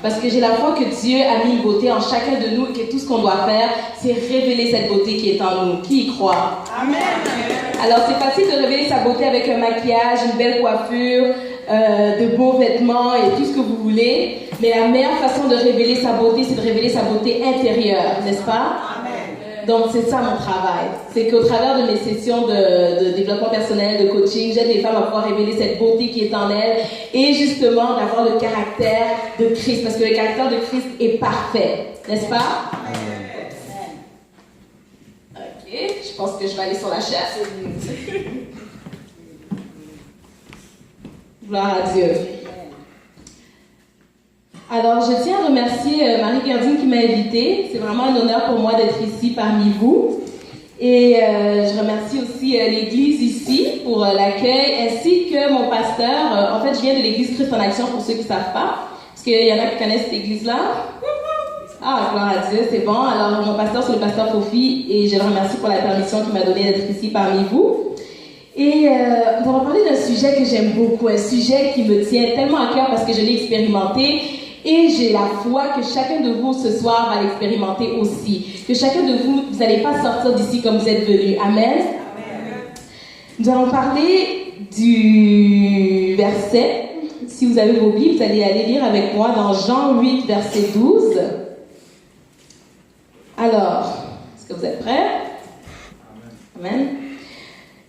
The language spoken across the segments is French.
Parce que j'ai la foi que Dieu a mis une beauté en chacun de nous et que tout ce qu'on doit faire, c'est révéler cette beauté qui est en nous. Qui y croit? Amen. Alors c'est facile de révéler sa beauté avec un maquillage, une belle coiffure, de beaux vêtements et tout ce que vous voulez. Mais la meilleure façon de révéler sa beauté, c'est de révéler sa beauté intérieure, n'est-ce pas? Amen. Donc c'est ça mon travail. C'est qu'au travers de mes sessions de développement personnel, de coaching, j'aide les femmes à pouvoir révéler cette beauté qui est en elles et justement d'avoir le caractère de Christ. Parce que le caractère de Christ est parfait, n'est-ce pas? Ok, je pense que je vais aller sur la chaise. Gloire à Dieu. Alors, je tiens à remercier Marie Gardine qui m'a invitée. C'est vraiment un honneur pour moi d'être ici parmi vous. Et je remercie aussi l'Église ici pour l'accueil, ainsi que mon pasteur. En fait, je viens de l'Église Christ en Action pour ceux qui ne savent pas. Parce qu'il y en a qui connaissent cette Église-là. Ah, gloire à Dieu, c'est bon. Alors, mon pasteur, c'est le pasteur Kofi. Et je le remercie pour la permission qu'il m'a donnée d'être ici parmi vous. Et on va parler d'un sujet que j'aime beaucoup, un sujet qui me tient tellement à cœur parce que je l'ai expérimenté. Et j'ai la foi que chacun de vous ce soir va l'expérimenter aussi. Que chacun de vous, vous n'allez pas sortir d'ici comme vous êtes venus. Amen. Amen. Nous allons parler du verset. Si vous avez vos Bibles, vous allez aller lire avec moi dans Jean 8, verset 12. Alors, est-ce que vous êtes prêts? Amen.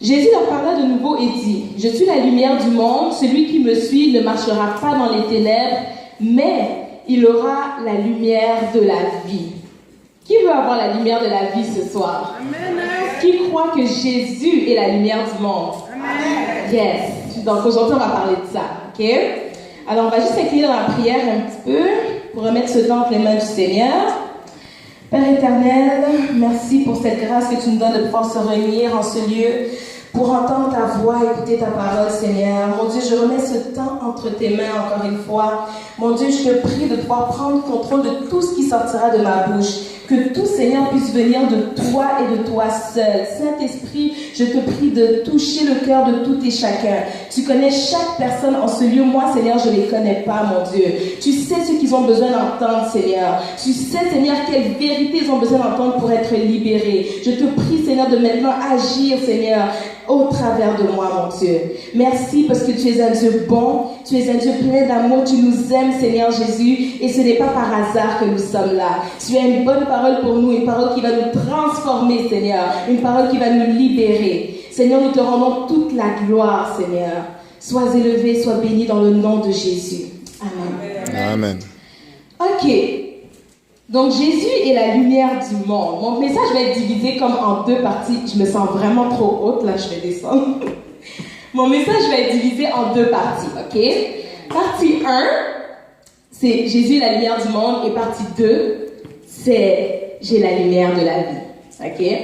Jésus leur parla de nouveau et dit, « Je suis la lumière du monde. Celui qui me suit ne marchera pas dans les ténèbres, mais il aura la lumière de la vie. » Qui veut avoir la lumière de la vie ce soir? Amen. Qui croit que Jésus est la lumière du monde? Amen. Yes. Donc aujourd'hui, on va parler de ça. OK? Alors, on va juste s'incliner dans la prière un petit peu pour remettre ce temps entre les mains du Seigneur. Père éternel, merci pour cette grâce que tu nous donnes de pouvoir se réunir en ce lieu pour entendre ta voix, écouter ta parole, Seigneur. Mon Dieu, je remets ce temps entre tes mains encore une fois. Mon Dieu, je te prie de pouvoir prendre contrôle de tout ce qui sortira de ma bouche. Que tout, Seigneur, puisse venir de toi et de toi seul. Saint-Esprit, je te prie de toucher le cœur de tout et chacun. Tu connais chaque personne en ce lieu. Moi, Seigneur, je ne les connais pas, mon Dieu. Tu sais ce qu'ils ont besoin d'entendre, Seigneur. Tu sais, Seigneur, quelle vérité ils ont besoin d'entendre pour être libérés. Je te prie, Seigneur, de maintenant agir, Seigneur, au travers de moi, mon Dieu. Merci parce que tu es un Dieu bon, tu es un Dieu plein d'amour, tu nous aimes, Seigneur Jésus, et ce n'est pas par hasard que nous sommes là. Tu as une bonne parole pour nous, une parole qui va nous transformer, Seigneur, une parole qui va nous libérer. Seigneur, nous te rendons toute la gloire, Seigneur. Sois élevé, sois béni dans le nom de Jésus. Amen. Amen. Ok. Donc, Jésus est la lumière du monde. Mon message va être divisé comme en deux parties. Je me sens vraiment trop haute, là, je vais descendre. Mon message va être divisé en deux parties, ok? Partie 1, c'est Jésus est la lumière du monde. Et partie 2, c'est j'ai la lumière de la vie, ok?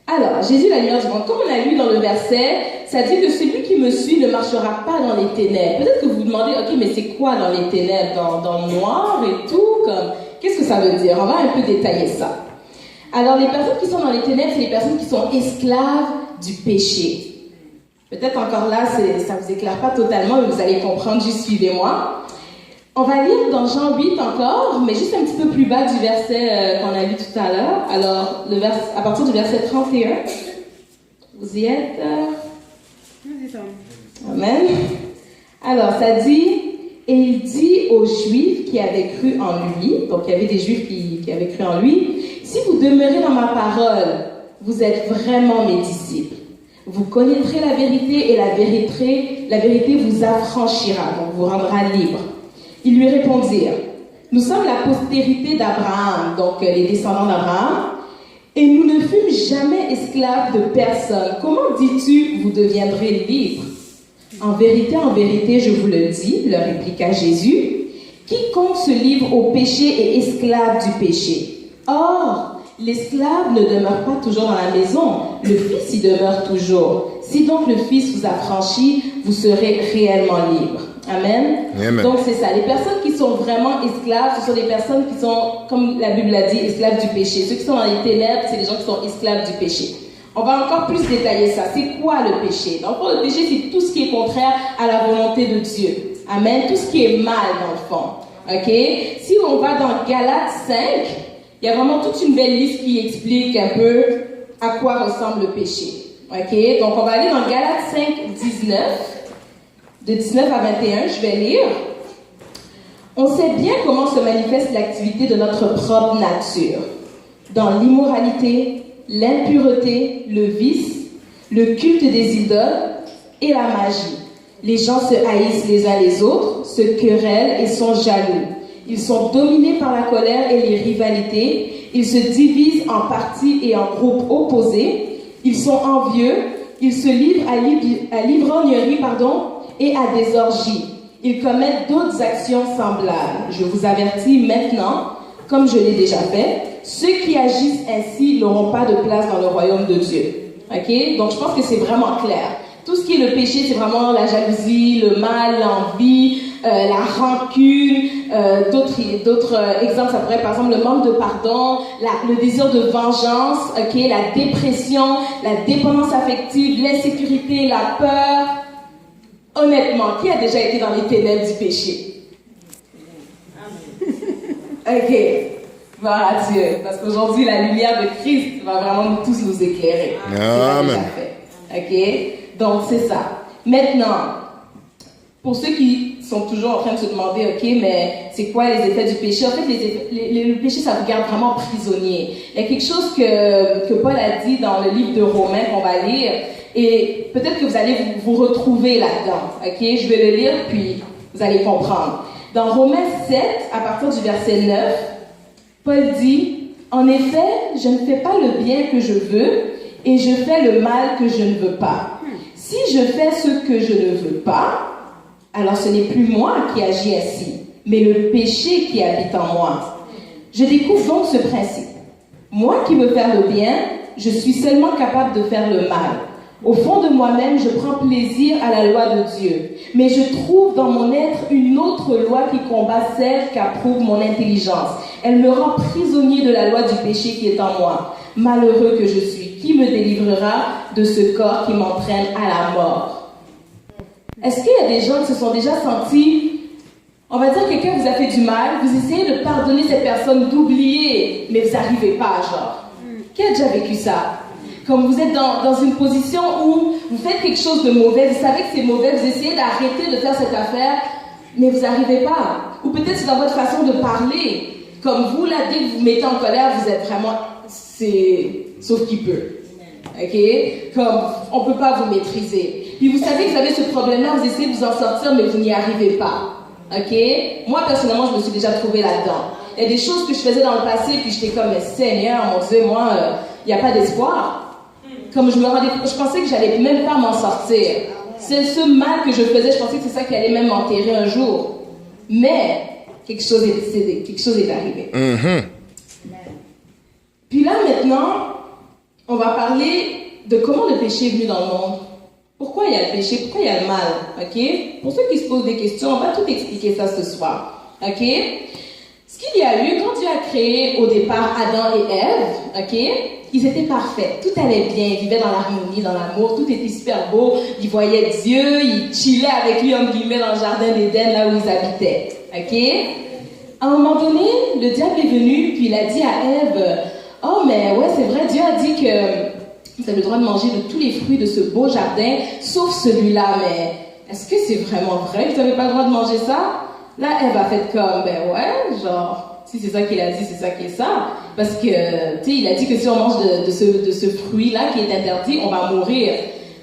Alors, Jésus est la lumière du monde. Comme on a lu dans le verset, ça dit que celui qui me suit ne marchera pas dans les ténèbres. Peut-être que vous vous demandez, ok, mais c'est quoi dans les ténèbres? Dans le noir et tout, comme... Qu'est-ce que ça veut dire? On va un peu détailler ça. Alors, les personnes qui sont dans les ténèbres, c'est les personnes qui sont esclaves du péché. Peut-être encore là, ça ne vous éclaire pas totalement, mais vous allez comprendre, juste suivez-moi. On va lire dans Jean 8 encore, mais juste un petit peu plus bas du verset qu'on a lu tout à l'heure. Alors, à partir du verset 31, vous y êtes? Amen. Alors, ça dit... Et il dit aux Juifs qui avaient cru en lui, donc il y avait des Juifs qui avaient cru en lui, si vous demeurez dans ma parole, vous êtes vraiment mes disciples. Vous connaîtrez la vérité et la vérité vous affranchira, donc vous rendra libre. Ils lui répondirent, nous sommes la postérité d'Abraham, donc les descendants d'Abraham, et nous ne fûmes jamais esclaves de personne. Comment dis-tu, vous deviendrez libres? En vérité, je vous le dis, leur répliqua Jésus, quiconque se livre au péché est esclave du péché. Or, l'esclave ne demeure pas toujours dans la maison, le Fils y demeure toujours. Si donc le Fils vous affranchit, vous serez réellement libre. Amen. Amen. Donc c'est ça, les personnes qui sont vraiment esclaves, ce sont des personnes qui sont, comme la Bible l'a dit, esclaves du péché. Ceux qui sont dans les ténèbres, c'est les gens qui sont esclaves du péché. On va encore plus détailler ça. C'est quoi le péché? Donc, le péché, c'est tout ce qui est contraire à la volonté de Dieu. Amen. Tout ce qui est mal, dans le fond. Ok? Si on va dans Galates 5, il y a vraiment toute une belle liste qui explique un peu à quoi ressemble le péché. Ok? Donc, on va aller dans Galates 5, 19. De 19 à 21, je vais lire. On sait bien comment se manifeste l'activité de notre propre nature. Dans l'immoralité, l'impureté, le vice, le culte des idoles et la magie. Les gens se haïssent les uns les autres, se querellent et sont jaloux. Ils sont dominés par la colère et les rivalités. Ils se divisent en partis et en groupes opposés. Ils sont envieux. Ils se livrent à l'ivrognerie, et à des orgies. Ils commettent d'autres actions semblables. Je vous avertis maintenant, comme je l'ai déjà fait, ceux qui agissent ainsi n'auront pas de place dans le royaume de Dieu. Ok? Donc je pense que c'est vraiment clair. Tout ce qui est le péché, c'est vraiment la jalousie, le mal, l'envie, la rancune. D'autres exemples, ça pourrait être par exemple le manque de pardon, le désir de vengeance, la dépression, la dépendance affective, l'insécurité, la peur. Honnêtement, qui a déjà été dans les ténèbres du péché? Ok, gloire à Dieu, parce qu'aujourd'hui la lumière de Christ va vraiment tous nous éclairer. Amen. Ok, donc c'est ça. Maintenant, pour ceux qui sont toujours en train de se demander, ok, mais c'est quoi les effets du péché? En fait, le péché, ça vous garde vraiment prisonnier. Il y a quelque chose que Paul a dit dans le livre de Romains qu'on va lire. Et peut-être que vous allez vous retrouver là-dedans, ok? Je vais le lire, puis vous allez comprendre. Dans Romains 7, à partir du verset 9, Paul dit, « En effet, je ne fais pas le bien que je veux, et je fais le mal que je ne veux pas. Si je fais ce que je ne veux pas, alors ce n'est plus moi qui agis ainsi, mais le péché qui habite en moi. Je découvre donc ce principe. Moi qui veux faire le bien, je suis seulement capable de faire le mal. Au fond de moi-même, je prends plaisir à la loi de Dieu. Mais je trouve dans mon être une autre loi qui combat celle qu'approuve mon intelligence. Elle me rend prisonnier de la loi du péché qui est en moi. Malheureux que je suis, qui me délivrera de ce corps qui m'entraîne à la mort? » Est-ce qu'il y a des gens qui se sont déjà sentis, on va dire quelqu'un vous a fait du mal, vous essayez de pardonner cette personne, d'oublier, mais vous n'arrivez pas, genre? Qui a déjà vécu ça? Comme vous êtes dans une position où vous faites quelque chose de mauvais, vous savez que c'est mauvais, vous essayez d'arrêter de faire cette affaire, mais vous n'arrivez pas. Ou peut-être c'est dans votre façon de parler. Comme vous, là, dès que vous vous mettez en colère, vous êtes vraiment... c'est... sauf qui peut. Ok? Comme, on ne peut pas vous maîtriser. Puis vous savez que vous avez ce problème-là, vous essayez de vous en sortir, mais vous n'y arrivez pas. Ok? Moi, personnellement, je me suis déjà trouvée là-dedans. Il y a des choses que je faisais dans le passé, puis j'étais comme, mais Seigneur, mon Dieu, moi, il n'y a pas d'espoir. Comme je pensais que j'allais même pas m'en sortir. C'est ce mal que je faisais, je pensais que c'est ça qui allait même m'enterrer un jour. Mais quelque chose est arrivé. Mm-hmm. Puis là maintenant, on va parler de comment le péché est venu dans le monde. Pourquoi il y a le péché? Pourquoi il y a le mal? Ok? Pour ceux qui se posent des questions, on va tout expliquer ça ce soir. Ok? Ce qu'il y a eu quand Dieu a créé au départ Adam et Ève, ok? Ils étaient parfaits, tout allait bien, ils vivaient dans l'harmonie, dans l'amour, tout était super beau, ils voyaient Dieu, ils chillaient avec lui, entre guillemets, dans le jardin d'Éden, là où ils habitaient, ok? À un moment donné, le diable est venu, puis il a dit à Ève, « Oh, mais ouais, c'est vrai, Dieu a dit que vous avez le droit de manger de tous les fruits de ce beau jardin, sauf celui-là, mais est-ce que c'est vraiment vrai que vous n'avez pas le droit de manger ça? » Là, Ève a fait comme, ben ouais, genre... Si c'est ça qu'il a dit, c'est ça qui est ça. Parce que, tu sais, il a dit que si on mange de ce fruit-là qui est interdit, on va mourir.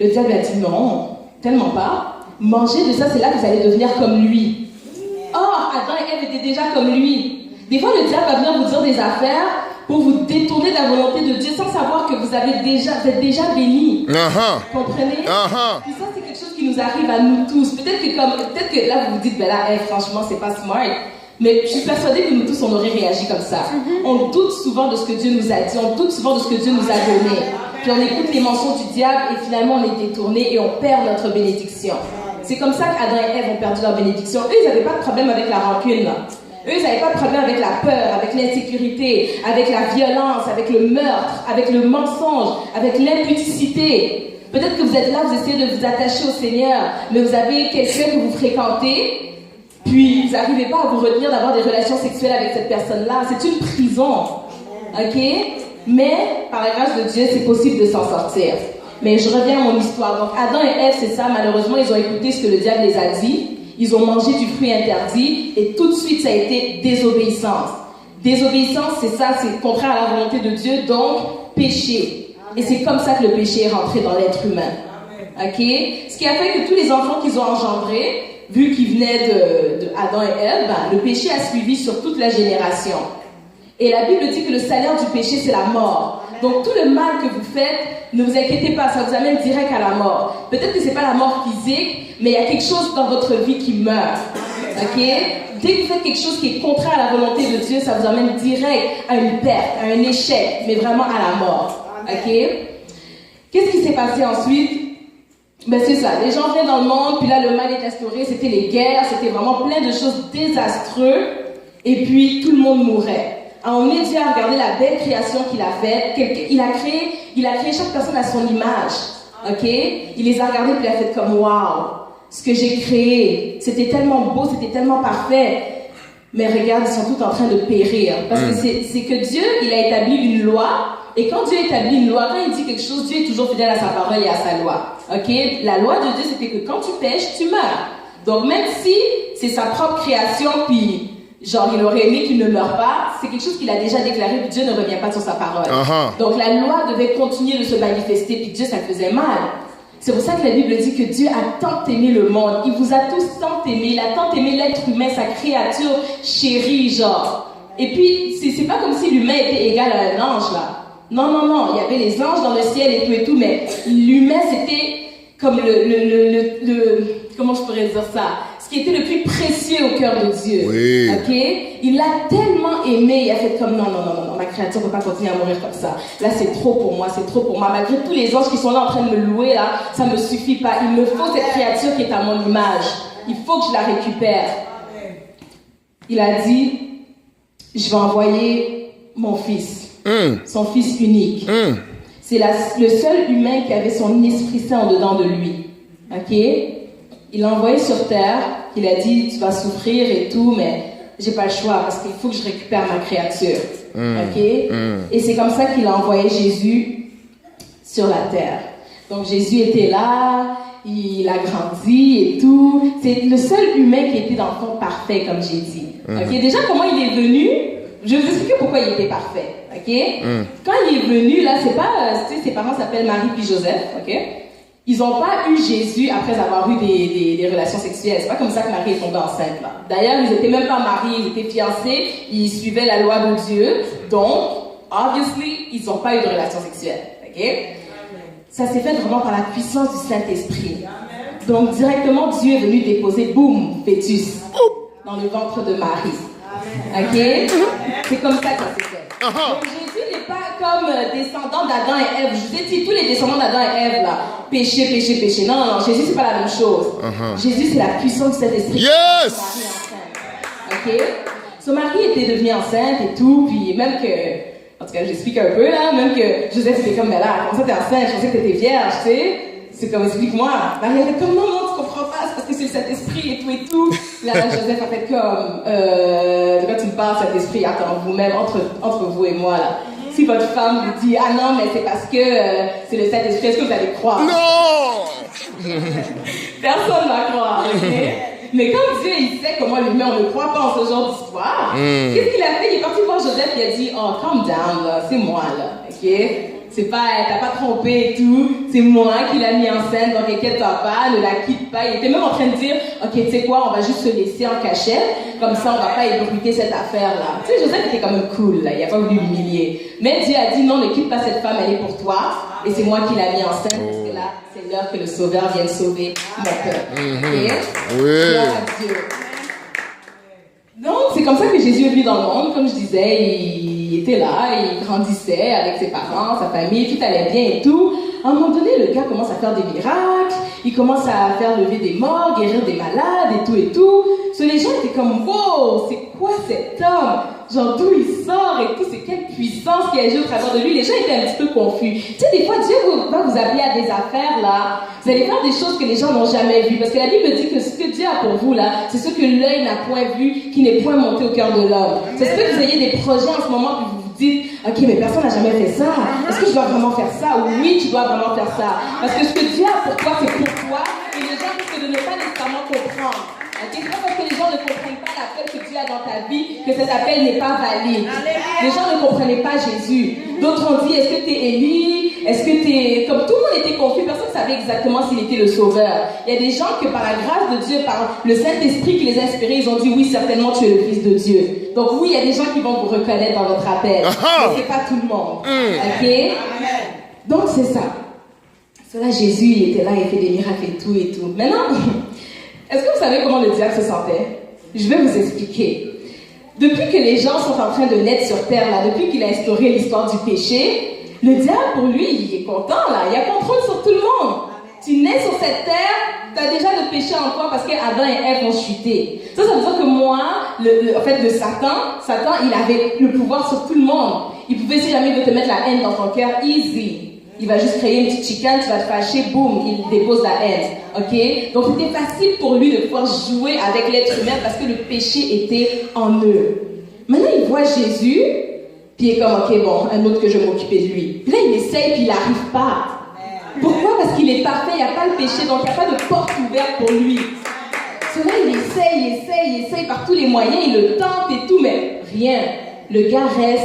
Le diable a dit non, tellement pas. Mangez de ça, c'est là que vous allez devenir comme lui. Or, Adam et Ève étaient déjà comme lui. Des fois, le diable va venir vous dire des affaires pour vous détourner de la volonté de Dieu sans savoir que vous êtes déjà bénis. Comprenez? Puis ça, c'est quelque chose qui nous arrive à nous tous. Peut-être que là, vous vous dites, ben là, franchement, c'est pas smart. Mais je suis persuadée que nous tous, on aurait réagi comme ça. On doute souvent de ce que Dieu nous a dit, on doute souvent de ce que Dieu nous a donné. Puis on écoute les mensonges du diable et finalement on est détourné et on perd notre bénédiction. C'est comme ça qu'Adam et Ève ont perdu leur bénédiction. Eux, ils n'avaient pas de problème avec la rancune. Eux, ils n'avaient pas de problème avec la peur, avec l'insécurité, avec la violence, avec le meurtre, avec le mensonge, avec l'impudicité. Peut-être que vous êtes là, vous essayez de vous attacher au Seigneur, mais vous avez quelqu'un que vous fréquentez. puis vous n'arrivez pas à vous retenir d'avoir des relations sexuelles avec cette personne-là. C'est une prison. Ok? Mais, par la grâce de Dieu, c'est possible de s'en sortir. Mais je reviens à mon histoire. Donc, Adam et Ève, c'est ça. Malheureusement, ils ont écouté ce que le diable les a dit. Ils ont mangé du fruit interdit. Et tout de suite, ça a été désobéissance. Désobéissance, c'est ça. C'est contraire à la volonté de Dieu. Donc, péché. Et c'est comme ça que le péché est rentré dans l'être humain. Ok? Ce qui a fait que tous les enfants qu'ils ont engendrés, vu qu'ils venaient de Adam et Ève, le péché a suivi sur toute la génération. Et la Bible dit que le salaire du péché, c'est la mort. Donc tout le mal que vous faites, ne vous inquiétez pas, ça vous amène direct à la mort. Peut-être que c'est pas la mort physique, mais il y a quelque chose dans votre vie qui meurt. Ok? Dès que vous faites quelque chose qui est contraire à la volonté de Dieu, ça vous amène direct à une perte, à un échec, mais vraiment à la mort. Ok? Qu'est-ce qui s'est passé ensuite? Ben c'est ça, les gens viennent dans le monde, puis là le mal est instauré, c'était les guerres, c'était vraiment plein de choses désastreuses, et puis tout le monde mourait. Alors, on est Dieu à regarder la belle création qu'il a faite. Il a créé chaque personne à son image. Ok? Il les a regardés puis il a fait comme waouh, ce que j'ai créé, c'était tellement beau, c'était tellement parfait. Mais regarde, ils sont tous en train de périr. Parce que c'est que Dieu, il a établi une loi. Et quand Dieu établit une loi, quand il dit quelque chose, Dieu est toujours fidèle à sa parole et à sa loi. Ok? La loi de Dieu, c'était que quand tu pêches, tu meurs. Donc même si c'est sa propre création, puis genre, il aurait aimé qu'il ne meure pas. C'est quelque chose qu'il a déjà déclaré, puis Dieu ne revient pas sur sa parole. Donc, la loi devait continuer de se manifester, puis Dieu, ça le faisait mal. C'est pour ça que la Bible dit que Dieu a tant aimé le monde. Il vous a tous tant aimé. Il a tant aimé l'être humain, sa créature chérie, genre. Et puis, c'est pas comme si l'humain était égal à un ange, là. Non, non, non. Il y avait les anges dans le ciel et tout, mais l'humain, c'était comme comment je pourrais dire ça? Qui était le plus précieux au cœur de Dieu. Oui. Ok? Il l'a tellement aimé, il a fait comme non, ma créature ne peut pas continuer à mourir comme ça. Là, c'est trop pour moi, c'est trop pour moi. Malgré tous les anges qui sont là en train de me louer, là, ça ne me suffit pas. Il me faut cette créature qui est à mon image. Il faut que je la récupère. Il a dit, je vais envoyer mon fils, son fils unique. C'est le seul humain qui avait son Esprit Saint en dedans de lui. Ok? Il l'a envoyé sur terre, il a dit, tu vas souffrir et tout, mais j'ai pas le choix parce qu'il faut que je récupère ma créature. Ok? Et c'est comme ça qu'il a envoyé Jésus sur la terre. Donc Jésus était là, il a grandi et tout. C'est le seul humain qui était dans le fond parfait, comme j'ai dit. Ok? Déjà, comment il est venu? Je vais vous expliquer pourquoi il était parfait. Ok? Quand il est venu, là, c'est pas, tu sais, ses parents s'appellent Marie puis Joseph. Ok? Ils n'ont pas eu Jésus après avoir eu des relations sexuelles. C'est pas comme ça que Marie est tombée enceinte, là. D'ailleurs, ils n'étaient même pas mariés, ils étaient fiancés, ils suivaient la loi de Dieu. Donc, obviously, ils n'ont pas eu de relations sexuelles. Ok? Ça s'est fait vraiment par la puissance du Saint-Esprit. Donc, directement, Dieu est venu déposer, boum, fœtus, dans le ventre de Marie. Ok? C'est comme ça que ça s'est fait. Donc, Jésus n'est pas comme descendant d'Adam et Ève. Je vous ai dit, tous les descendants d'Adam et Ève, là, péché, péché, péché. Non, non, non, Jésus, c'est pas la même chose. Jésus, c'est la puissance de cet esprit. Yes! Marie enceinte. Ok? Son mari était devenu enceinte et tout, puis même que, en tout cas, j'explique un peu, là, même que Joseph était comme, mais là, comment ça t'es enceinte? Je pensais que t'étais vierge, tu sais? C'est comme, explique-moi. Marie était comme, non, non, tu comprends pas, c'est parce que c'est le Saint-Esprit et tout. Là, Joseph a fait comme, de quoi tu me parles, Saint-Esprit? Attends, vous-même, entre vous et moi, là. Si votre femme vous dit, ah non, mais c'est parce que c'est le Saint-Esprit, est-ce que vous allez croire? Non! Personne ne va croire, ok? Mais comme Dieu, il sait comment l'humain, on ne croit pas en ce genre d'histoire. Qu'est-ce qu'il a fait? Il est parti voir Joseph, il a dit, oh, calm down, là, c'est moi, là, ok? C'est pas, t'as pas trompé et tout, c'est moi qui l'a mis en scène, donc inquiète-toi pas, ne la quitte pas. Il était même en train de dire, ok, tu sais quoi, on va juste se laisser en cachette, comme ça on va pas ébruiter cette affaire-là. Tu sais, Joseph était quand même cool, là, il a pas voulu l'humilier. Mais Dieu a dit, non, ne quitte pas cette femme, elle est pour toi, et c'est moi qui l'a mis en scène, parce que là, c'est l'heure que le Sauveur vienne sauver mon peuple. Ok? Oui. Gloire à Dieu. Donc, c'est comme ça que Jésus est venu dans le monde, comme je disais, il était là, il grandissait avec ses parents, sa famille, tout allait bien et tout. À un moment donné, le gars commence à faire des miracles, il commence à faire lever des morts, guérir des malades et tout et tout. So, les gens étaient comme, wow, c'est quoi cet homme? Genre d'où il sort et tout, c'est quelle puissance qui agit au travers de lui. Les gens étaient un petit peu confus. Tu sais, des fois, Dieu va vous appeler à des affaires, là. Vous allez faire des choses que les gens n'ont jamais vues. Parce que la Bible dit que ce que Dieu a pour vous, là, c'est ce que l'œil n'a point vu, qui n'est point monté au cœur de l'homme. C'est ce que vous ayez des projets en ce moment, puis vous vous dites, ok, mais personne n'a jamais fait ça. Est-ce que je dois vraiment faire ça? Oui, tu dois vraiment faire ça. Parce que ce que Dieu a pour toi, c'est pour toi. Et les gens risquent de ne pas nécessairement comprendre. Okay? C'est pas parce que les gens ne comprennent pas l'appel que Dieu a dans ta vie que cet appel n'est pas valide. Les gens ne comprenaient pas Jésus. D'autres ont dit, est-ce que tu es Élie? Est-ce que tu es... Comme tout le monde était confus, personne ne savait exactement s'il était le sauveur. Il y a des gens que par la grâce de Dieu, par le Saint-Esprit qui les a inspirés, ils ont dit, oui, certainement tu es le Fils de Dieu. Donc oui, il y a des gens qui vont vous reconnaître dans votre appel. Mais c'est pas tout le monde. Ok? Donc c'est ça. Cela, Jésus, il était là, il fait des miracles et tout et tout. Maintenant... Est-ce que vous savez comment le diable se sentait? Je vais vous expliquer. Depuis que les gens sont en train de naître sur terre, là, depuis qu'il a instauré l'histoire du péché, le diable, pour lui, il est content, là. Il a contrôle sur tout le monde. Tu nais sur cette terre, tu as déjà le péché en toi parce qu'Adam et Ève ont chuté. Ça veut dire que moi, le Satan, il avait le pouvoir sur tout le monde. Il pouvait, si jamais il veut te mettre la haine dans ton cœur, easy. Il va juste créer une petite chicane, tu vas te fâcher, boum, il dépose la haine. Ok? Donc c'était facile pour lui de pouvoir jouer avec l'être humain parce que le péché était en eux. Maintenant, il voit Jésus, puis il est comme, ok, bon, un autre que je vais m'occuper de lui. Puis là, il essaye, puis il n'arrive pas. Pourquoi? Parce qu'il est parfait, il n'y a pas le péché, donc il n'y a pas de porte ouverte pour lui. Cela, il essaye par tous les moyens, il le tente et tout, mais rien. Le gars reste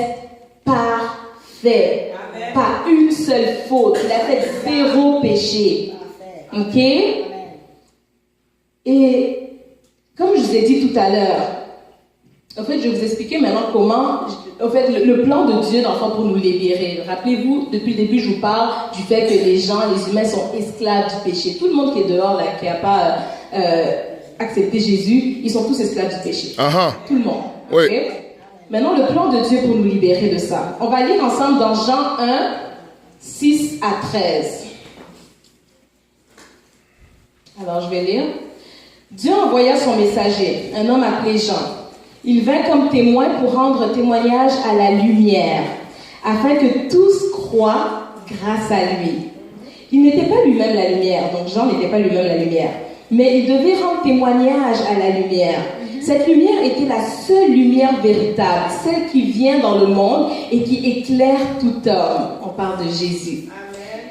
parfait. Pas une seule faute. Il a fait 0 péché. Ok? Et comme je vous ai dit tout à l'heure, en fait, je vais vous expliquer maintenant comment, en fait, le plan de Dieu dans le fond pour nous libérer. Rappelez-vous, depuis le début, je vous parle du fait que les gens, les humains sont esclaves du péché. Tout le monde qui est dehors, là, qui n'a pas accepté Jésus, ils sont tous esclaves du péché. Tout le monde. Oui. Okay? Maintenant, le plan de Dieu pour nous libérer de ça. On va lire ensemble dans Jean 1, 6 à 13. Alors, je vais lire. Dieu envoya son messager, un homme appelé Jean. Il vint comme témoin pour rendre témoignage à la lumière, afin que tous croient grâce à lui. Il n'était pas lui-même la lumière, donc Jean n'était pas lui-même la lumière, mais il devait rendre témoignage à la lumière. Cette lumière était la seule lumière véritable, celle qui vient dans le monde et qui éclaire tout homme. On parle de Jésus.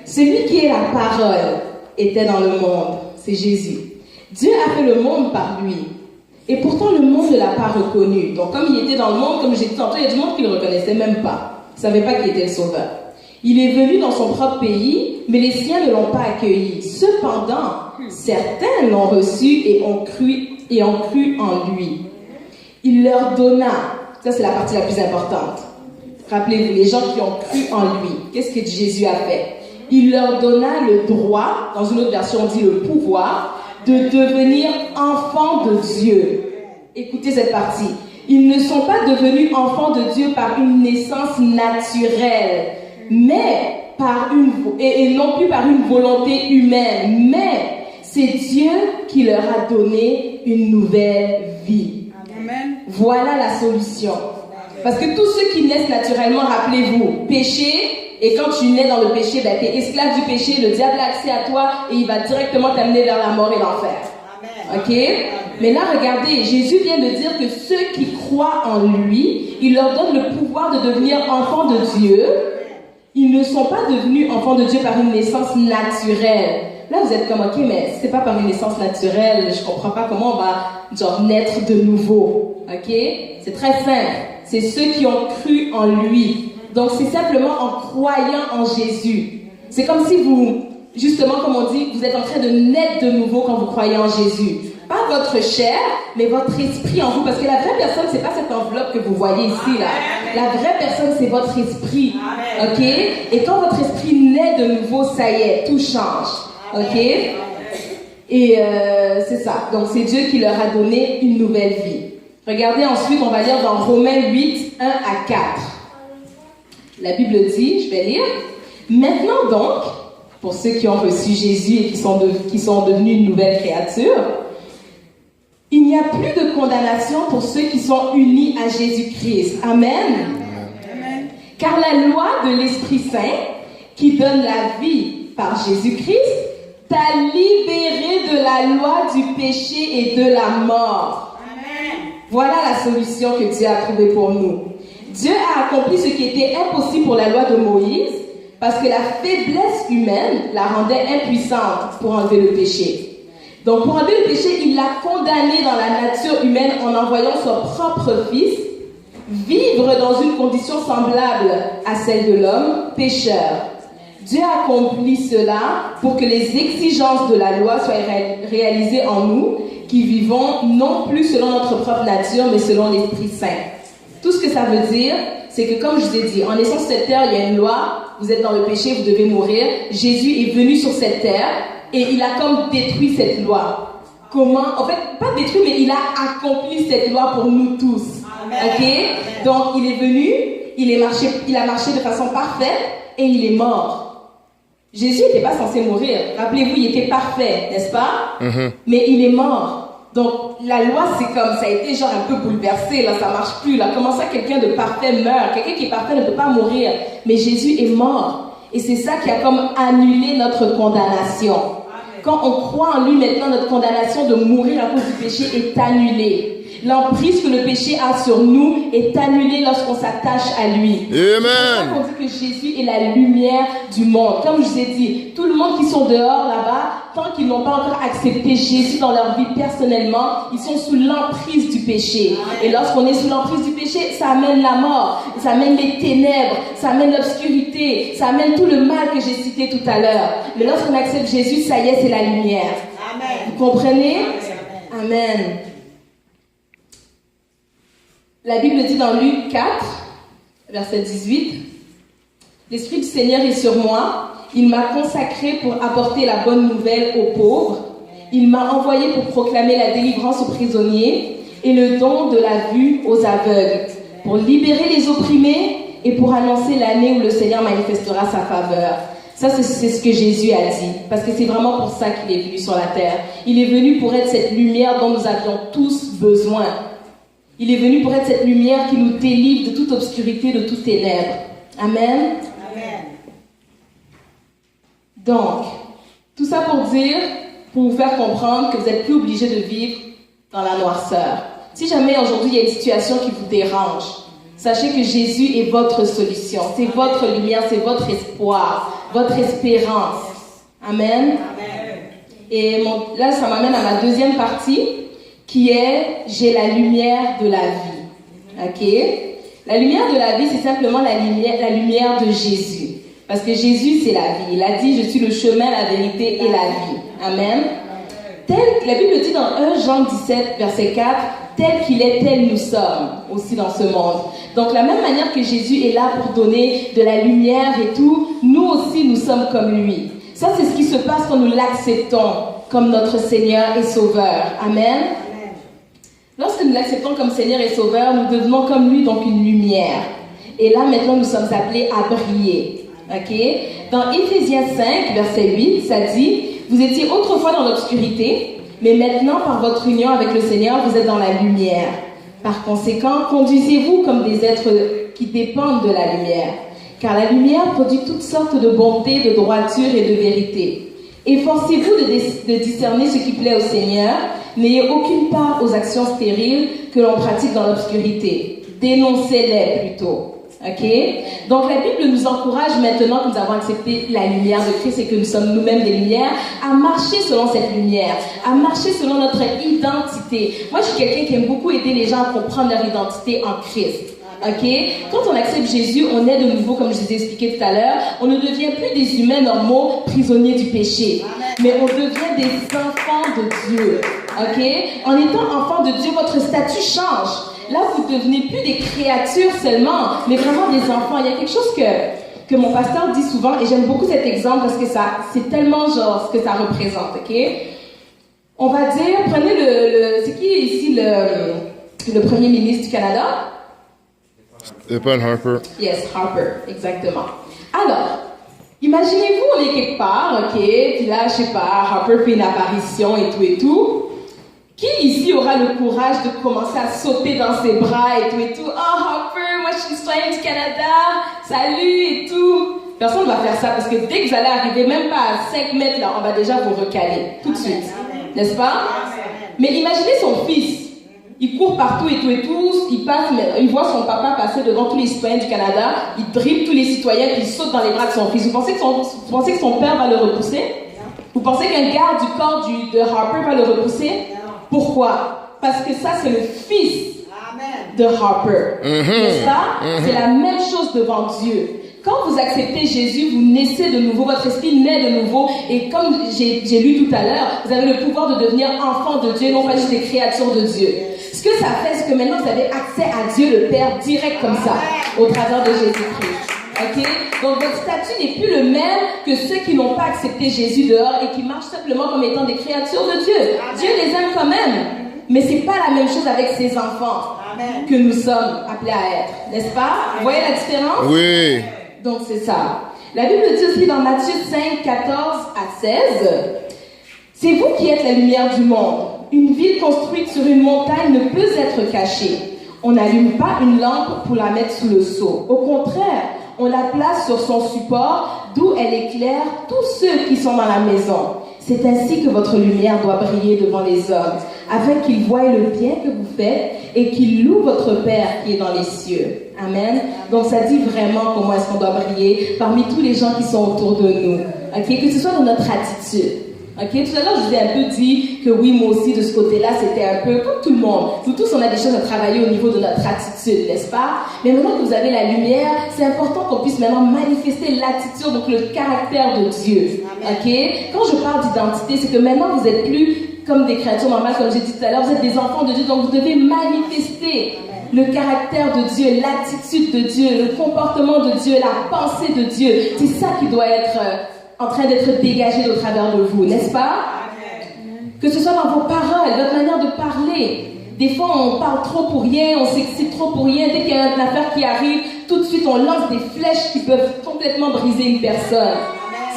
Celui qui est la parole était dans le monde, c'est Jésus. Dieu a fait le monde par lui. Et pourtant, le monde ne l'a pas reconnu. Donc, comme il était dans le monde, comme j'ai dit tantôt, il y a du monde qui ne le reconnaissait même pas. Il ne savait pas qu'il était le sauveur. Il est venu dans son propre pays, mais les siens ne l'ont pas accueilli. Cependant, certains l'ont reçu et ont cru en lui. Il leur donna, ça c'est la partie la plus importante. Rappelez-vous, les gens qui ont cru en lui. Qu'est-ce que Jésus a fait? Il leur donna le droit, dans une autre version on dit le pouvoir, de devenir enfants de Dieu. Écoutez cette partie. Ils ne sont pas devenus enfants de Dieu par une naissance naturelle, mais et non plus par une volonté humaine, mais c'est Dieu qui leur a donné une nouvelle vie. Amen. Voilà la solution. Parce que tous ceux qui naissent naturellement, rappelez-vous, péché, et quand tu nais dans le péché, ben, tu es esclave du péché, le diable a accès à toi et il va directement t'amener vers la mort et l'enfer. Ok? Mais là, regardez, Jésus vient de dire que ceux qui croient en lui, il leur donne le pouvoir de devenir enfants de Dieu. Ils ne sont pas devenus enfants de Dieu par une naissance naturelle. Là, vous êtes comme, ok, mais c'est pas par une naissance naturelle, je comprends pas comment on va, naître de nouveau. Ok? C'est très simple. C'est ceux qui ont cru en lui. Donc, c'est simplement en croyant en Jésus. C'est comme si vous, justement, comme on dit, vous êtes en train de naître de nouveau quand vous croyez en Jésus. Pas votre chair, mais votre esprit en vous. Parce que la vraie personne, c'est pas cette enveloppe que vous voyez ici, là. La vraie personne, c'est votre esprit. Ok? Et quand votre esprit naît de nouveau, ça y est, tout change. Ok? Et c'est ça. Donc, c'est Dieu qui leur a donné une nouvelle vie. Regardez ensuite, on va lire dans Romains 8, 1 à 4. La Bible dit, je vais lire, « Maintenant donc, pour ceux qui ont reçu Jésus et qui sont devenus une nouvelle créature, Il n'y a plus de condamnation pour ceux qui sont unis à Jésus-Christ. Amen. Amen. Car la loi de l'Esprit Saint, qui donne la vie par Jésus-Christ, t'a libéré de la loi du péché et de la mort. Amen. Voilà la solution que Dieu a trouvée pour nous. Dieu a accompli ce qui était impossible pour la loi de Moïse, parce que la faiblesse humaine la rendait impuissante pour enlever le péché. Donc, pour enlever le péché, il l'a condamné dans la nature humaine en envoyant son propre fils vivre dans une condition semblable à celle de l'homme pécheur. Dieu a accompli cela pour que les exigences de la loi soient réalisées en nous, qui vivons non plus selon notre propre nature, mais selon l'Esprit Saint. Tout ce que ça veut dire, c'est que comme je vous ai dit, en naissant sur cette terre, il y a une loi, vous êtes dans le péché, vous devez mourir. Jésus est venu sur cette terre, et il a comme détruit cette loi. Comment? En fait, pas détruit, mais il a accompli cette loi pour nous tous. Amen. Ok? Amen. Donc, il est venu, il a marché de façon parfaite et il est mort. Jésus n'était pas censé mourir. Rappelez-vous, il était parfait, n'est-ce pas? Mm-hmm. Mais il est mort. Donc, la loi, c'est comme, ça a été genre un peu bouleversé, là, ça marche plus, là. Comment ça, quelqu'un de parfait meurt? Quelqu'un qui est parfait ne peut pas mourir. Mais Jésus est mort. Et c'est ça qui a comme annulé notre condamnation. Amen. Quand on croit en lui, maintenant, notre condamnation de mourir à cause du péché est annulée. L'emprise que le péché a sur nous est annulée lorsqu'on s'attache à lui. Amen. C'est pour ça qu'on dit que Jésus est la lumière du monde. Comme je vous ai dit, tout le monde qui sont dehors là-bas, tant qu'ils n'ont pas encore accepté Jésus dans leur vie personnellement, ils sont sous l'emprise du péché. Et lorsqu'on est sous l'emprise du péché, ça amène la mort, ça amène les ténèbres, ça amène l'obscurité, ça amène tout le mal que j'ai cité tout à l'heure. Mais lorsqu'on accepte Jésus, ça y est, c'est la lumière. Amen. Vous comprenez? Amen. Amen. La Bible dit dans Luc 4, verset 18, « L'Esprit du Seigneur est sur moi, il m'a consacré pour apporter la bonne nouvelle aux pauvres, il m'a envoyé pour proclamer la délivrance aux prisonniers et le don de la vue aux aveugles, pour libérer les opprimés et pour annoncer l'année où le Seigneur manifestera sa faveur. » Ça, c'est ce que Jésus a dit, parce que c'est vraiment pour ça qu'il est venu sur la terre. Il est venu pour être cette lumière dont nous avions tous besoin. Il est venu pour être cette lumière qui nous délivre de toute obscurité, de toute ténèbres. Amen. Amen. Donc, tout ça pour dire, pour vous faire comprendre que vous n'êtes plus obligés de vivre dans la noirceur. Si jamais aujourd'hui il y a une situation qui vous dérange, sachez que Jésus est votre solution. C'est votre lumière, c'est votre espoir, votre espérance. Amen. Amen. Et là, ça m'amène à ma deuxième partie, qui est « J'ai la lumière de la vie ». Ok? La lumière de la vie, c'est simplement la lumière de Jésus. Parce que Jésus, c'est la vie. Il a dit « Je suis le chemin, la vérité et la vie ». Amen. La Bible dit dans 1 Jean 17, verset 4, « Tel qu'il est, tel nous sommes aussi dans ce monde ». Donc, la même manière que Jésus est là pour donner de la lumière et tout, nous aussi, nous sommes comme lui. Ça, c'est ce qui se passe quand nous l'acceptons comme notre Seigneur et Sauveur. Amen. Lorsque nous l'acceptons comme Seigneur et Sauveur, nous devenons comme lui, donc une lumière. Et là, maintenant, nous sommes appelés à briller. Ok? Dans Éphésiens 5, verset 8, ça dit « Vous étiez autrefois dans l'obscurité, mais maintenant, par votre union avec le Seigneur, vous êtes dans la lumière. Par conséquent, conduisez-vous comme des êtres qui dépendent de la lumière. Car la lumière produit toutes sortes de bonté, de droiture et de vérité. Efforcez-vous de discerner ce qui plaît au Seigneur. N'ayez aucune part aux actions stériles que l'on pratique dans l'obscurité. Dénoncez-les plutôt. Ok? Donc la Bible nous encourage maintenant que nous avons accepté la lumière de Christ et que nous sommes nous-mêmes des lumières, à marcher selon cette lumière, à marcher selon notre identité. Moi, je suis quelqu'un qui aime beaucoup aider les gens à comprendre leur identité en Christ. Ok? Quand on accepte Jésus, on est de nouveau, comme je vous ai expliqué tout à l'heure, on ne devient plus des humains normaux, prisonniers du péché, mais on devient des enfants de Dieu. Ok? En étant enfant de Dieu, votre statut change. Là, vous ne devenez plus des créatures seulement, mais vraiment des enfants. Il y a quelque chose que mon pasteur dit souvent, et j'aime beaucoup cet exemple parce que c'est tellement genre ce que ça représente. Ok? On va dire, prenez c'est qui ici le premier ministre du Canada? Stephen Harper. Yes, Harper, exactement. Alors, imaginez-vous, on est quelque part, ok, puis là, je sais pas, Harper fait une apparition et tout. Qui ici aura le courage de commencer à sauter dans ses bras et tout? Oh, Harper, moi je suis citoyenne du Canada, salut et tout. Personne ne va faire ça parce que dès que vous allez arriver, même pas à 5 mètres là, on va déjà vous recaler tout de suite. N'est-ce pas? Mais imaginez son fils. Il court partout et tout, il passe, il voit son papa passer devant tous les citoyens du Canada, il dribble tous les citoyens puis il saute dans les bras de son fils. Vous pensez que son père va le repousser? Vous pensez qu'un garde du corps de Harper va le repousser? Pourquoi? Parce que ça, c'est le fils de Harper. N'est-ce pas? C'est la même chose devant Dieu. Quand vous acceptez Jésus, vous naissez de nouveau, votre esprit naît de nouveau. Et comme j'ai lu tout à l'heure, vous avez le pouvoir de devenir enfant de Dieu, non pas juste des créatures de Dieu. Ce que ça fait, c'est que maintenant vous avez accès à Dieu le Père direct comme ça, au travers de Jésus-Christ. Ok? Donc votre statut n'est plus le même que ceux qui n'ont pas accepté Jésus dehors et qui marchent simplement comme étant des créatures de Dieu. Dieu les aime quand même, mais c'est pas la même chose avec ses enfants que nous sommes appelés à être, n'est-ce pas? Vous voyez la différence? Oui. Donc c'est ça. La Bible dit aussi dans Matthieu 5, 14 à 16, c'est vous qui êtes la lumière du monde. Une ville construite sur une montagne ne peut être cachée. On n'allume pas une lampe pour la mettre sous le seau. Au contraire, on la place sur son support, d'où elle éclaire tous ceux qui sont dans la maison. C'est ainsi que votre lumière doit briller devant les hommes, afin qu'ils voient le bien que vous faites et qu'ils louent votre Père qui est dans les cieux. Amen. Donc ça dit vraiment comment est-ce qu'on doit briller parmi tous les gens qui sont autour de nous. Okay? Que ce soit dans notre attitude. Okay? Tout à l'heure, je vous ai un peu dit que oui, moi aussi, de ce côté-là, c'était un peu comme tout le monde. Nous tous, on a des choses à travailler au niveau de notre attitude, n'est-ce pas? Mais maintenant que vous avez la lumière, c'est important qu'on puisse maintenant manifester l'attitude, donc le caractère de Dieu. Okay? Quand je parle d'identité, c'est que maintenant, vous n'êtes plus comme des créatures normales, comme j'ai dit tout à l'heure, vous êtes des enfants de Dieu, donc vous devez manifester le caractère de Dieu, l'attitude de Dieu, le comportement de Dieu, la pensée de Dieu. C'est ça qui doit être en train d'être dégagé au travers de vous, n'est-ce pas? Que ce soit dans vos paroles, votre manière de parler. Des fois, on parle trop pour rien, on s'excite trop pour rien. Dès qu'il y a une affaire qui arrive, tout de suite, on lance des flèches qui peuvent complètement briser une personne.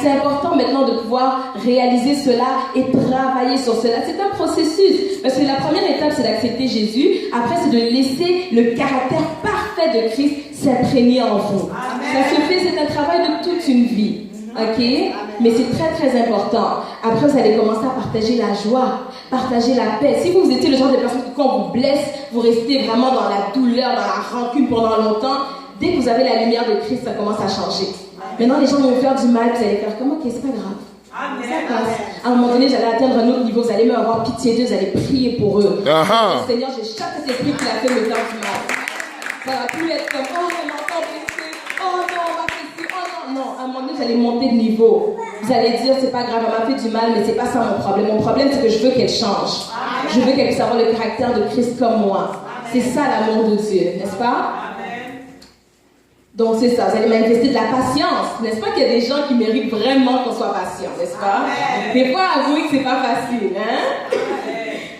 C'est important maintenant de pouvoir réaliser cela et travailler sur cela. C'est un processus. Parce que la première étape, c'est d'accepter Jésus. Après, c'est de laisser le caractère parfait de Christ s'imprégner en vous. Ça se fait, c'est un travail de toute une vie. Ok? Mais c'est très très important. Après, vous allez commencer à partager la joie, partager la paix. Si vous étiez le genre de personne qui, quand on vous blesse, vous restez vraiment dans la douleur, dans la rancune pendant longtemps, dès que vous avez la lumière de Christ, ça commence à changer. Maintenant, les gens vont vous faire du mal, vous allez faire comment? Ok, c'est pas grave. Ça passe. À un moment donné, vous allez atteindre un autre niveau, vous allez même avoir pitié d'eux, vous allez prier pour eux. Seigneur, je chaque esprit qui l'a fait me faire du mal. Ça va plus être comme, oh, on m'entend blessé, oh non, on va blesser, oh non. Non, à un moment donné, vous allez monter de niveau. Vous allez dire, c'est pas grave, elle m'a fait du mal, mais c'est pas ça mon problème. Mon problème, c'est que je veux qu'elle change. Je veux qu'elle puisse avoir le caractère de Christ comme moi. C'est ça l'amour de Dieu, n'est-ce pas? Donc c'est ça, vous allez manifester de la patience. N'est-ce pas qu'il y a des gens qui méritent vraiment qu'on soit patient, n'est-ce pas? Des fois, avouez que c'est pas facile, hein?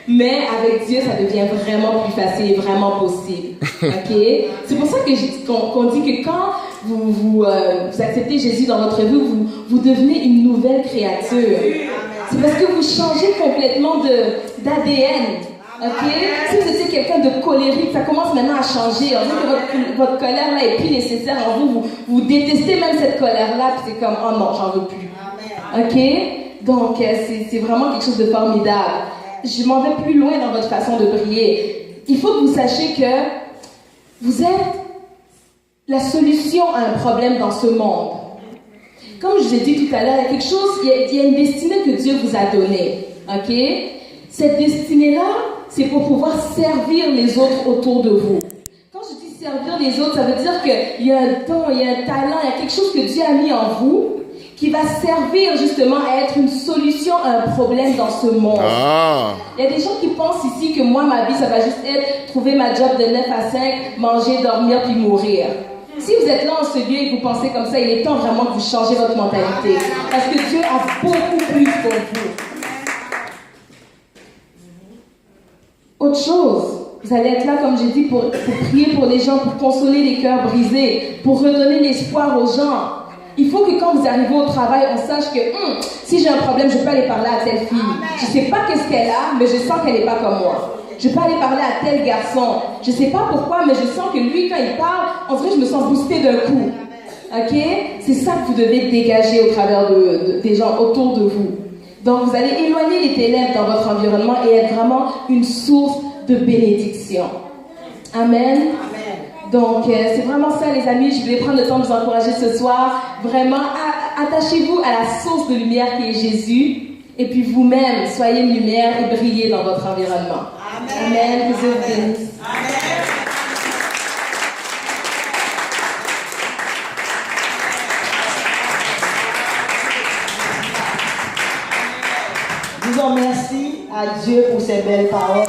Mais avec Dieu, ça devient vraiment plus facile et vraiment possible. Ok? C'est pour ça que qu'on dit que quand vous acceptez Jésus dans votre vie, vous devenez une nouvelle créature. C'est parce que vous changez complètement d'ADN. Ok? Si vous étiez quelqu'un de colérique, ça commence maintenant à changer. On dit que votre colère là est plus nécessaire en vous. Vous détestez même cette colère là, puis c'est comme oh non, j'en veux plus. Ok? Donc c'est vraiment quelque chose de formidable. Je m'en vais plus loin dans votre façon de prier. Il faut que vous sachiez que vous êtes la solution à un problème dans ce monde. Comme je vous ai dit tout à l'heure, il y a quelque chose, il y a une destinée que Dieu vous a donnée. Ok? Cette destinée-là, c'est pour pouvoir servir les autres autour de vous. Quand je dis servir les autres, ça veut dire qu'il y a un don, il y a un talent, il y a quelque chose que Dieu a mis en vous qui va servir justement à être une solution à un problème dans ce monde. Il y a des gens qui pensent ici que moi, ma vie, ça va juste être trouver ma job de 9 à 5, manger, dormir puis mourir. Si vous êtes là en ce lieu et que vous pensez comme ça, il est temps vraiment que vous changez votre mentalité. Parce que Dieu a beaucoup plus pour vous. Autre chose, vous allez être là, comme j'ai dit, pour prier pour les gens, pour consoler les cœurs brisés, pour redonner l'espoir aux gens. Il faut que quand vous arrivez au travail, on sache que si j'ai un problème, je peux aller parler à telle fille. Je ne sais pas qu'est-ce qu'elle a, mais je sens qu'elle n'est pas comme moi. Je peux aller parler à tel garçon. Je ne sais pas pourquoi, mais je sens que lui, quand il parle, en vrai, je me sens boostée d'un coup. Ok? C'est ça que vous devez dégager au travers des gens autour de vous. Donc, vous allez éloigner les ténèbres dans votre environnement et être vraiment une source de bénédiction. Amen. Donc, c'est vraiment ça, les amis. Je voulais prendre le temps de vous encourager ce soir. Vraiment, attachez-vous à la source de lumière qui est Jésus. Et puis vous-même, soyez une lumière et brillez dans votre environnement. Amen. Que Dieu vous bénisse. Disons merci à Dieu pour ces belles paroles.